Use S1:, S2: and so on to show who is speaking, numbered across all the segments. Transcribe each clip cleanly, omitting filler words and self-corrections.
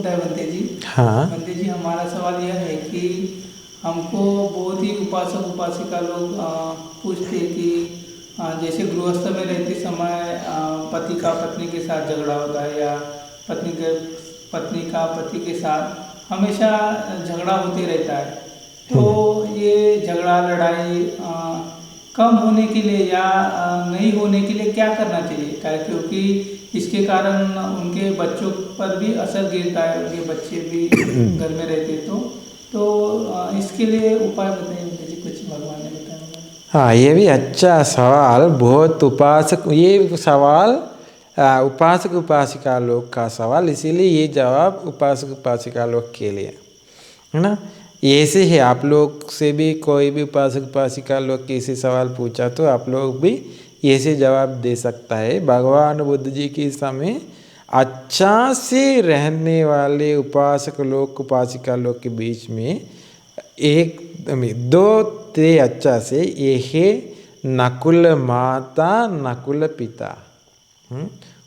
S1: है बंते जी।
S2: हाँ।
S1: बंते जी, हमारा सवाल यह है कि हमको बहुत ही उपासक उपासिका लोग पूछते हैं कि जैसे गृहस्थ में रहते समय पति का पत्नी के साथ झगड़ा होता है, या पत्नी का पति के साथ हमेशा झगड़ा होते रहता है। तो
S2: हम्म।
S1: ये झगड़ा लड़ाई कम होने के लिए या नहीं होने के लिए क्या करना चाहिए? क्योंकि इसके कारण उनके बच्चों पर भी असर गिरता है, उनके बच्चे भी घर में रहते तो इसके लिए उपाय बताइए मुझे, कुछ भगवान ने बताया होगा।
S2: हाँ, ये भी अच्छा सवाल। बहुत उपासक ये सवाल उपासक उपासिका लोग का सवाल, इसीलिए ये जवाब उपासक उपासिका लोग के लिए है ना। ऐसे ही आप लोग से भी कोई भी उपासक उपासिका लोग किसी सवाल पूछा तो आप लोग भी ऐसे जवाब दे सकता है। भगवान बुद्ध जी के समय अच्छा से रहने वाले उपासक लोग उपासिका लोग के बीच में एक दो थे अच्छा से, ये है नकुल माता नकुल पिता।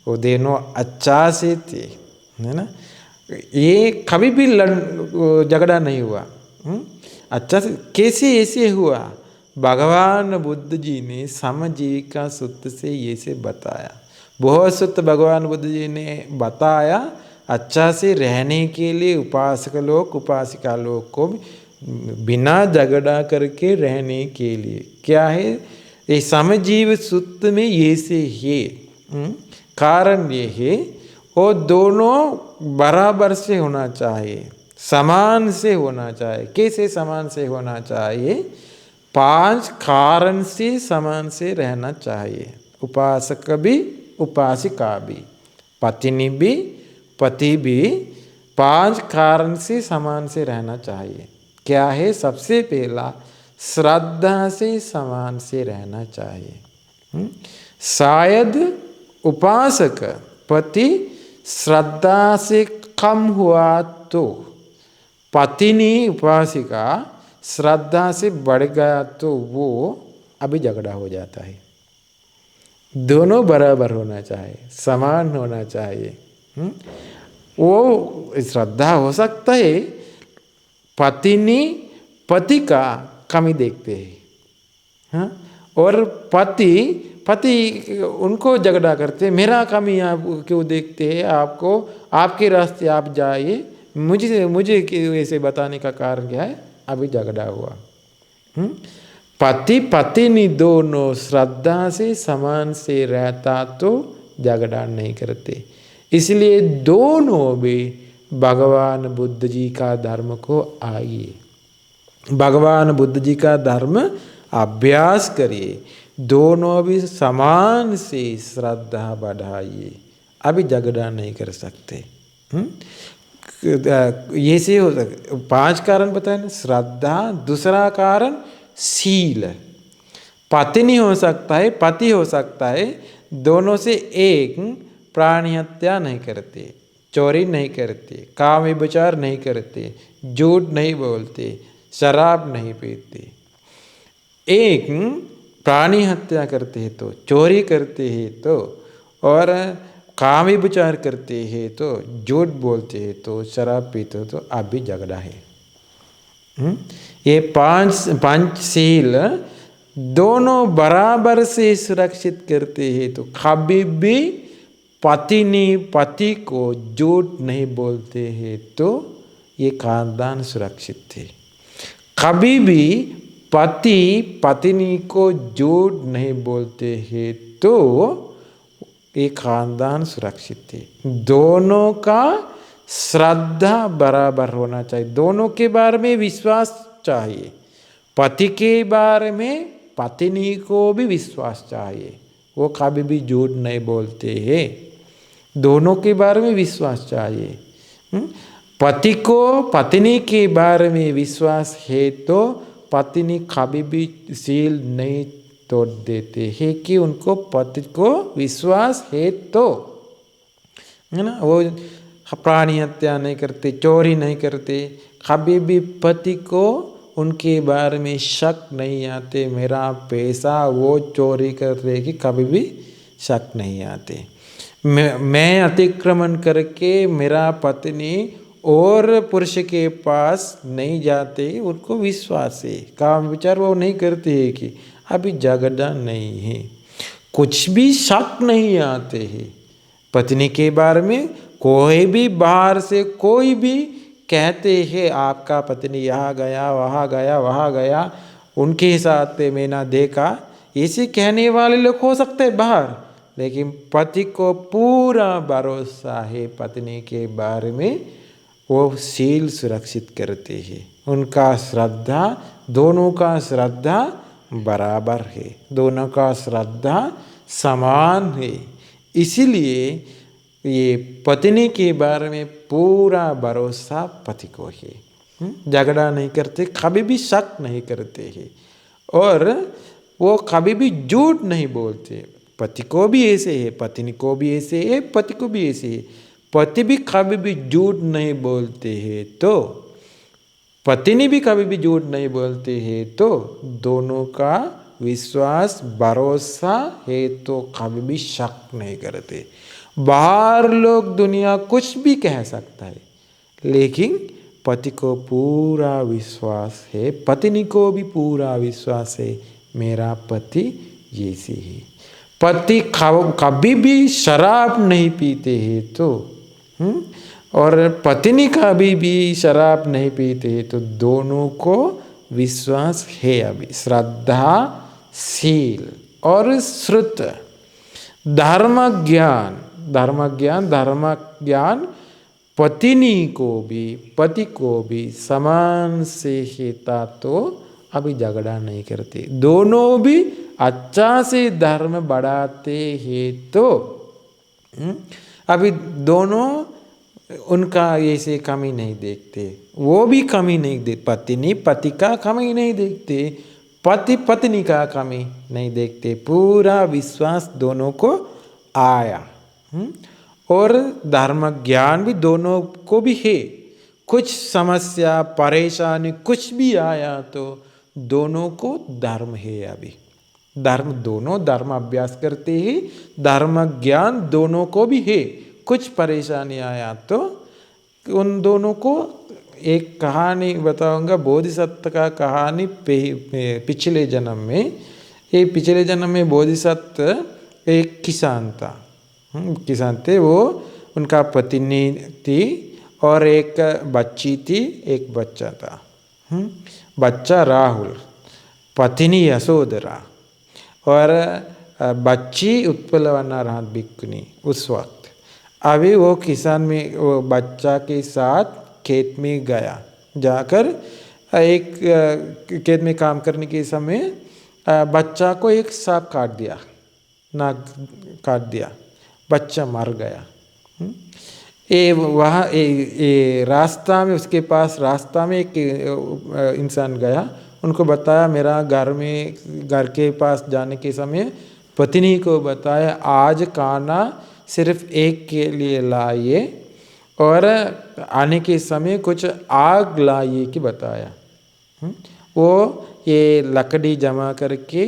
S2: वो दोनों अच्छा से थे, है ना। ये कभी भी झगड़ा नहीं हुआ। अच्छा से कैसे ऐसे हुआ? भगवान बुद्ध जी ने समजीविका सूत्र से ये से बताया। बहुत सूत्र भगवान बुद्ध जी ने बताया अच्छा से रहने के लिए उपासक लोग उपासिका लोग को बिना झगड़ा करके रहने के लिए क्या है, ये समजीव सूत्र में ये से है। कारण ये है वो दोनों बराबर से होना चाहिए, समान से होना चाहिए। कैसे समान से होना चाहिए? 5 कारण से समान से रहना चाहिए। उपासक भी उपासिका भी पत्नी भी पति भी 5 कारण से समान से रहना चाहिए। क्या है? सबसे पहला श्रद्धा से समान से रहना चाहिए। शायद उपासक पति श्रद्धा से कम हुआ तो पत्नी उपासिका श्रद्धा से बढ़ गया तो वो अभी झगड़ा हो जाता है। दोनों बराबर होना चाहिए, समान होना चाहिए। वो श्रद्धा हो सकता है पत्नी पति का कमी देखते हैं, हाँ? और पति उनको झगड़ा करते, मेरा कमी आप क्यों देखते हैं? आपको आपके रास्ते आप जाइए, मुझे ऐसे बताने का कारण क्या है? अभी झगड़ा हुआ। पति पत्नी दोनों श्रद्धा से समान से रहता तो झगड़ा नहीं करते। इसलिए दोनों भी भगवान बुद्ध जी का धर्म को आइए, भगवान बुद्ध जी का धर्म अभ्यास करिए, दोनों भी समान से श्रद्धा बढ़ाइए, अभी झगड़ा नहीं कर सकते। ये से हो सकता। 5 कारण बताए ना, श्रद्धा, दूसरा कारण शील। पत्नी हो सकता है पति हो सकता है, दोनों से एक प्राणी हत्या नहीं करते, चोरी नहीं करते, काम विचार नहीं करते, झूठ नहीं बोलते, शराब नहीं पीते। एक प्राणी हत्या करते हैं तो, चोरी करते हैं तो, और काम विचार करते हैं तो, झूठ बोलते हैं तो, शराब पीते हो तो अभी झगड़ा है। ये पंचशील दोनों बराबर से सुरक्षित करते हैं तो कभी भी पत्नी पति को झूठ नहीं बोलते हैं तो ये खानदान सुरक्षित है। कभी भी पति पत्नी को झूठ नहीं बोलते हैं तो ये खानदान सुरक्षित है। दोनों का श्रद्धा बराबर होना चाहिए, दोनों के बारे में विश्वास चाहिए। पति के बारे में पत्नी को भी विश्वास चाहिए, वो कभी भी झूठ नहीं बोलते हैं। दोनों के बारे में विश्वास चाहिए। पति को पत्नी के बारे में विश्वास है तो पत्नी कभी भी सील नहीं तोड़ देते हैं कि उनको पति को विश्वास है तो, है ना। वो प्राणी हत्या नहीं करते, चोरी नहीं करते, कभी भी पति को उनके बारे में शक नहीं आते, मेरा पैसा वो चोरी कर रहे कि कभी भी शक नहीं आते। मैं अतिक्रमण करके मेरा पत्नी और पुरुष के पास नहीं जाते, उनको विश्वास है, काम विचार वो नहीं करते हैं कि अभी झगड़ा नहीं है, कुछ भी शक नहीं आते हैं पत्नी के बारे में। कोई भी बाहर से कोई भी कहते हैं आपका पत्नी यहाँ गया वहाँ गया वहाँ गया, उनके साथ मैंने देखा, ऐसे कहने वाले लोग हो सकते हैं बाहर, लेकिन पति को पूरा भरोसा है पत्नी के बारे में, वो सील सुरक्षित करते हैं। उनका श्रद्धा, दोनों का श्रद्धा बराबर है, दोनों का श्रद्धा समान है। इसीलिए ये पत्नी के बारे में पूरा भरोसा पति को है। झगड़ा नहीं करते, कभी भी शक नहीं करते हैं, और वो कभी भी झूठ नहीं बोलते। पति को भी ऐसे है, पत्नी को भी ऐसे है, पति को भी ऐसे है। पति भी कभी भी झूठ नहीं बोलते हैं तो पत्नी भी कभी भी झूठ नहीं बोलते हैं, तो दोनों का विश्वास भरोसा है, तो कभी भी शक नहीं करते। बाहर लोग दुनिया कुछ भी कह सकता है, लेकिन पति को पूरा विश्वास है, पत्नी को भी पूरा विश्वास है, मेरा पति जैसे है। पति कभी भी शराब नहीं पीते हैं तो और पत्नी कभी भी शराब नहीं पीते हैं, तो दोनों को विश्वास है। अभी श्रद्धा, शील और श्रुत, धर्म ज्ञान, धर्म ज्ञान पत्नी को भी पति को भी समान से हेता, तो अभी झगड़ा नहीं करते, दोनों भी अच्छा से धर्म बढ़ाते हैं, तो अभी दोनों उनका ऐसे कमी नहीं देखते, वो भी कमी नहीं देखते, पत्नी पति का कमी नहीं देखते, पति पत्नी का कमी नहीं देखते, पूरा विश्वास दोनों को आया। और धर्म ज्ञान भी दोनों को भी है। कुछ समस्या परेशानी कुछ भी आया तो दोनों को धर्म है। अभी धर्म, दोनों धर्म अभ्यास करते हैं, धर्म ज्ञान दोनों को भी है। कुछ परेशानी आया तो उन दोनों को एक कहानी बताऊंगा, बोधिसत्व का कहानी। पिछले जन्म में, ये पिछले जन्म में बोधिसत्व एक किसान था, किसान थे वो, उनका पत्नी थी और एक बच्ची थी, एक बच्चा था। बच्चा राहुल, पत्नी यशोधरा और बच्ची उत्पलवना रात भिक्खुनी। उस वक्त अभी वो किसान में वो बच्चा के साथ खेत में गया, जाकर एक खेत में काम करने के समय बच्चा को एक सांप काट दिया, नाक काट दिया, बच्चा मर गया। ये वहाँ रास्ता में, उसके पास रास्ता में एक इंसान गया, उनको बताया, मेरा घर के पास जाने के समय पत्नी को बताया, आज खाना सिर्फ एक के लिए लाइए और आने के समय कुछ आग लाइए कि बताया। वो ये लकड़ी जमा करके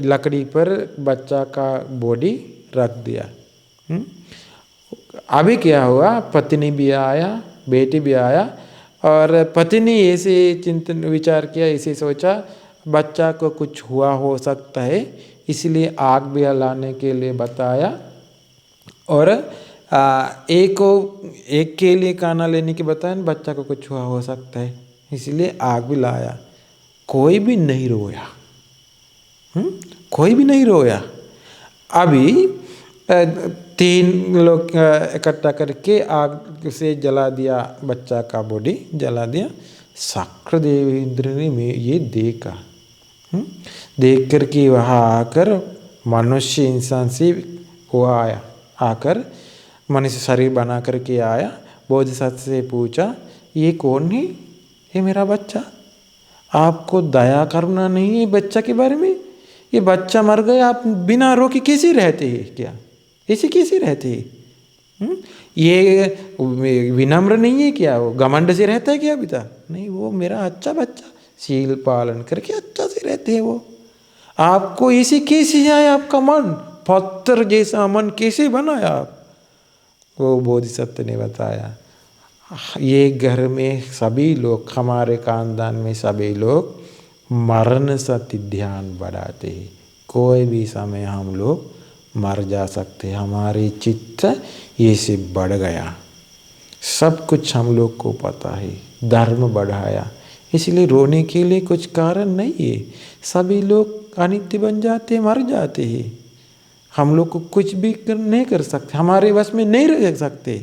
S2: लकड़ी पर बच्चा का बॉडी रख दिया। अभी क्या हुआ, पत्नी भी आया, बेटी भी आया, और पत्नी ऐसे चिंतन विचार किया, ऐसे सोचा बच्चा को कुछ हुआ हो सकता है, इसलिए आग भी लाने के लिए बताया, और एक के लिए खाना लेने की बताया, बच्चा को कुछ हुआ हो सकता है, इसलिए आग भी लाया। कोई भी नहीं रोया, कोई भी नहीं रोया। अभी 3 लोग इकट्ठा करके आग से जला दिया, बच्चा का बॉडी जला दिया। शक्र देवेंद्र ने ये देखा, देख कर के वहाँ आकर मनुष्य इंसान से वो आया, आकर मनुष्य शरीर बना करके आया, बोधिसत्व से पूछा, ये कौन है? ये मेरा बच्चा, आपको दया करना नहीं है बच्चा के बारे में? ये बच्चा मर गया, आप बिना रोके कैसे रहते हैं? क्या ऐसे कैसे रहते हैं? ये विनम्र नहीं है क्या? वो घमंड से रहता है क्या पिता? नहीं, वो मेरा अच्छा बच्चा, शील पालन करके अच्छा से रहते हैं वो। आपको ऐसे कैसे आया? आपका मन पत्थर जैसा मन कैसे बनाया आप? वो बोधिसत्व ने बताया, ये घर में सभी लोग, हमारे खानदान में सभी लोग मरण सति ध्यान बढ़ाते हैं। कोई भी समय हम लोग मर जा सकते हैं, हमारी चित्त ये से बढ़ गया, सब कुछ हम लोग को पता है, धर्म बढ़ाया, इसलिए रोने के लिए कुछ कारण नहीं है। सभी लोग अनित्य बन जाते, मर जाते हैं, हम लोग को कुछ भी नहीं कर सकते, हमारे बस में नहीं रह सकते,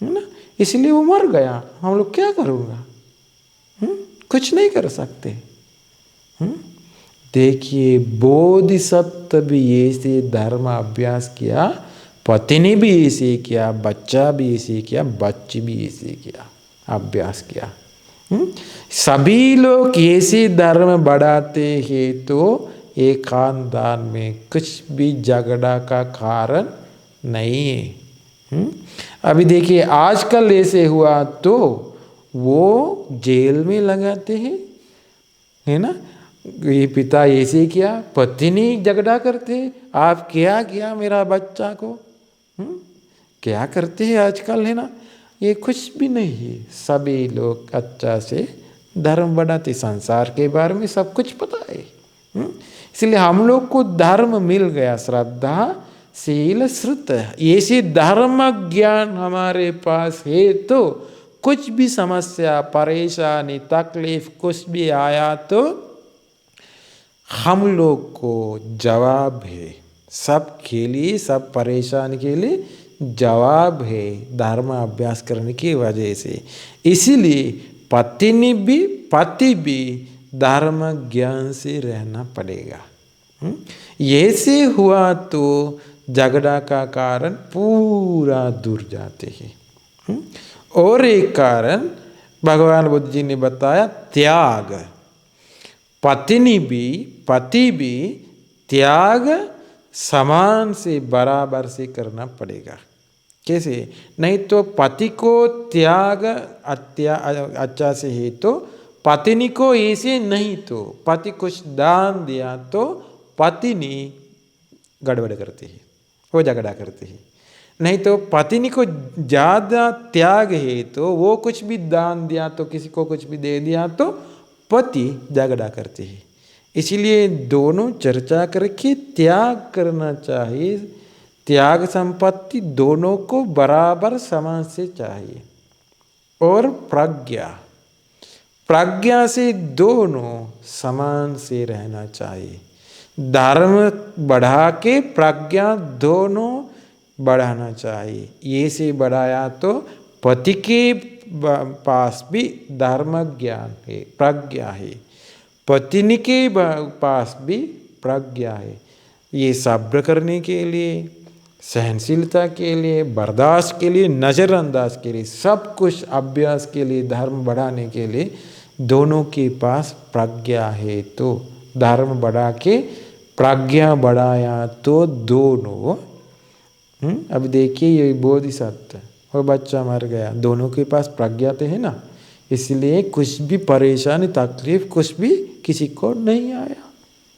S2: है ना, इसलिए वो मर गया, हम लोग क्या करूँगा, कुछ नहीं कर सकते। देखिए बोधिसत्व भी ऐसे धर्म अभ्यास किया, पति ने भी ऐसे किया, बच्चा भी ऐसे किया, बच्ची भी ऐसे किया, अभ्यास किया। सभी लोग ऐसे धर्म बढ़ाते हैं तो एक खानदान में कुछ भी झगड़ा का कारण नहीं है। अभी देखिए आजकल ऐसे हुआ तो वो जेल में लगाते हैं, है ना, ये पिता ऐसे किया, पत्नी झगड़ा करते, आप क्या किया मेरा बच्चा को, क्या करते हैं आजकल, है ना, ये कुछ भी नहीं है। सभी लोग अच्छा से धर्म बढ़ाते, संसार के बारे में सब कुछ पता है, इसलिए हम लोग को धर्म मिल गया, श्रद्धा शील श्रुत, ऐसे धर्म ज्ञान हमारे पास है तो कुछ भी समस्या परेशानी तकलीफ कुछ भी आया तो हम लोग को जवाब है, सब के लिए, सब परेशानी के लिए जवाब है धर्म अभ्यास करने की वजह से। इसीलिए पति भी धर्म ज्ञान से रहना पड़ेगा। ऐसे हुआ तो झगड़ा का कारण पूरा दूर जाते हैं। और एक कारण भगवान बुद्ध जी ने बताया, त्याग। पति भी त्याग समान से बराबर से करना पड़ेगा। कैसे? नहीं तो पति को त्याग अच्छा से है तो पत्नी को ऐसे नहीं, तो पति कुछ दान दिया तो पत्नी गड़बड़ करती है, वो झगड़ा करती है। नहीं तो पत्नी को ज़्यादा त्याग है तो वो कुछ भी दान दिया तो किसी को कुछ भी दे दिया तो पति झगड़ा करते हैं। इसलिए दोनों चर्चा करके त्याग करना चाहिए। त्याग संपत्ति दोनों को बराबर समान से चाहिए। और प्रज्ञा से दोनों समान से रहना चाहिए। धर्म बढ़ा के प्रज्ञा दोनों बढ़ाना चाहिए। ये से बढ़ाया तो पति के पास भी धर्म ज्ञान है, प्रज्ञा है, पत्नी के पास भी प्रज्ञा है। ये सब्र करने के लिए, सहनशीलता के लिए, बर्दाश्त के लिए, नज़रअंदाज के लिए, सब कुछ अभ्यास के लिए, धर्म बढ़ाने के लिए दोनों के पास प्रज्ञा है। तो धर्म बढ़ा के प्रज्ञा बढ़ाया तो दोनों, अब देखिए ये बोधिसत्व और बच्चा मर गया, दोनों के पास प्रज्ञा तो है ना, इसलिए कुछ भी परेशानी तकलीफ कुछ भी किसी को नहीं आया।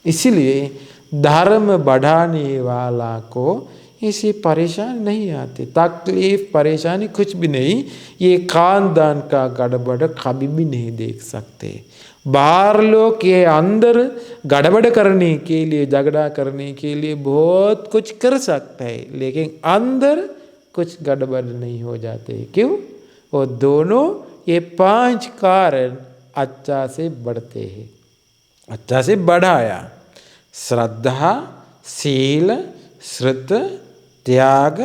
S2: इसलिए धर्म बढ़ाने वाला को ऐसी परेशानी नहीं आती, तकलीफ परेशानी कुछ भी नहीं। ये खानदान का गड़बड़ कभी भी नहीं देख सकते। बाहर लोग ये अंदर गड़बड़ करने के लिए, झगड़ा करने के लिए बहुत कुछ कर सकता है, लेकिन अंदर कुछ गड़बड़ नहीं हो जाते। क्यों? वो दोनों ये 5 कारण अच्छा से बढ़ते हैं, अच्छा से बढ़ाया। श्रद्धा शील श्रुत त्याग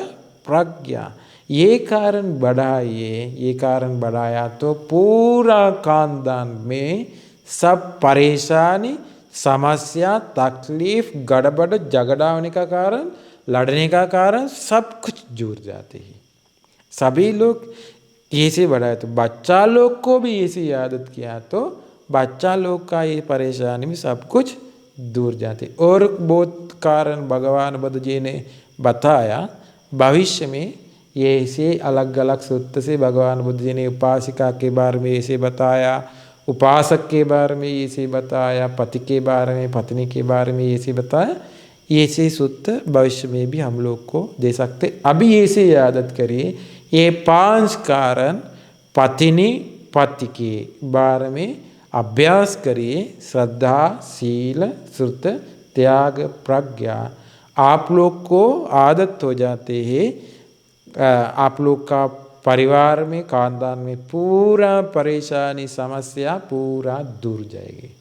S2: प्रज्ञा, ये कारण बढ़ाइए, ये कारण बढ़ाया तो पूरा खानदान में सब परेशानी समस्या तकलीफ गड़बड़ झगड़ा होने का कारण, लड़ने का कारण सब कुछ जुड़ जाते हैं। सभी लोग ऐसे बढ़ाए तो बच्चा लोग को भी ऐसी आदत किया तो बच्चा लोग का ये परेशानी में सब कुछ दूर जाते। और बहुत कारण भगवान बुद्ध जी ने बताया। भविष्य में ये ऐसे अलग अलग सूत्र से भगवान बुद्ध जी ने उपासिका के बारे में ऐसे बताया, उपासक के बारे में ऐसे बताया, पति के बारे में, पत्नी के बारे में ऐसे बताया। ऐसे सूत्र भविष्य में भी हम लोग को दे सकते। अभी ऐसे आदत करिए, ये 5 कारण पत्नी पति के बारे में अभ्यास करिए। श्रद्धा, शील, श्रुत, त्याग, प्रज्ञा आप लोग को आदत हो जाते हैं। आप लोग का परिवार में, खानदान में पूरा परेशानी, समस्या पूरा दूर जाएगी।